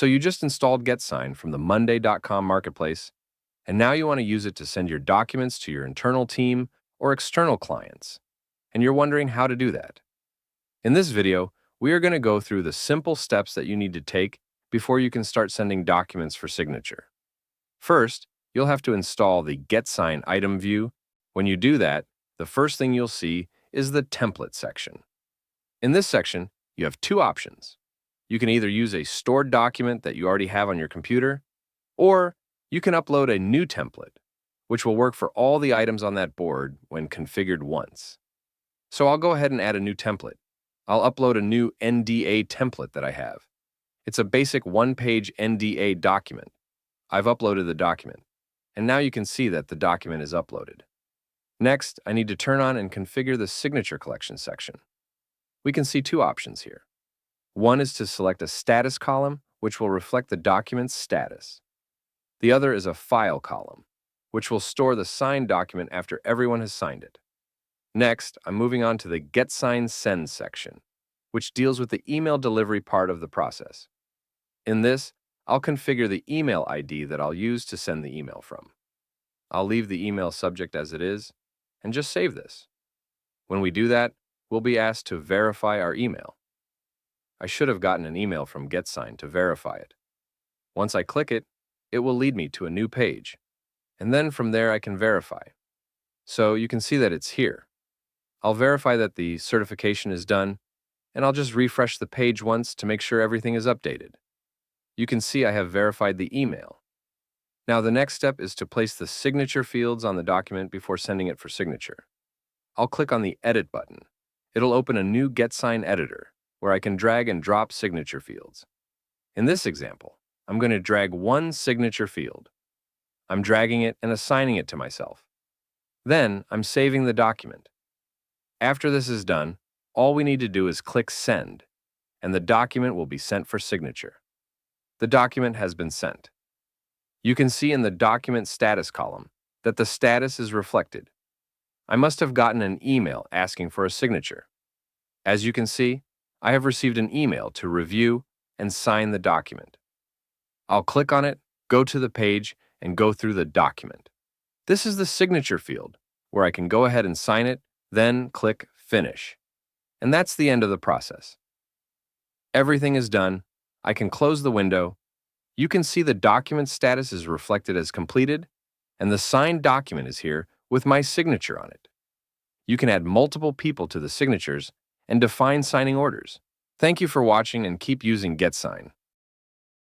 So you just installed GetSign from the Monday.com marketplace, and now you want to use it to send your documents to your internal team or external clients. And you're wondering how to do that. In this video, we are going to go through the simple steps that you need to take before you can start sending documents for signature. First, you'll have to install the GetSign item view. When you do that, the first thing you'll see is the template section. In this section, you have two options. You can either use a stored document that you already have on your computer, or you can upload a new template, which will work for all the items on that board when configured once. So I'll go ahead and add a new template. I'll upload a new NDA template that I have. It's a basic one-page NDA document. I've uploaded the document, and now you can see that the document is uploaded. Next, I need to turn on and configure the signature collection section. We can see two options here. One is to select a status column, which will reflect the document's status. The other is a file column, which will store the signed document after everyone has signed it. Next, I'm moving on to the GetSign Send section, which deals with the email delivery part of the process. In this, I'll configure the email ID that I'll use to send the email from. I'll leave the email subject as it is, and just save this. When we do that, we'll be asked to verify our email. I should have gotten an email from GetSign to verify it. Once I click it, it will lead me to a new page, and then from there I can verify. So you can see that it's here. I'll verify that the certification is done, and I'll just refresh the page once to make sure everything is updated. You can see I have verified the email. Now the next step is to place the signature fields on the document before sending it for signature. I'll click on the Edit button. It'll open a new GetSign editor, where I can drag and drop signature fields. In this example, I'm going to drag one signature field. I'm dragging it and assigning it to myself. Then I'm saving the document. After this is done, all we need to do is click Send, and the document will be sent for signature. The document has been sent. You can see in the document status column that the status is reflected. I must have gotten an email asking for a signature. As you can see, I have received an email to review and sign the document. I'll click on it, go to the page, and go through the document. This is the signature field, where I can go ahead and sign it, then click Finish. And that's the end of the process. Everything is done. I can close the window. You can see the document status is reflected as completed, and the signed document is here with my signature on it. You can add multiple people to the signatures and define signing orders. Thank you for watching and keep using GetSign.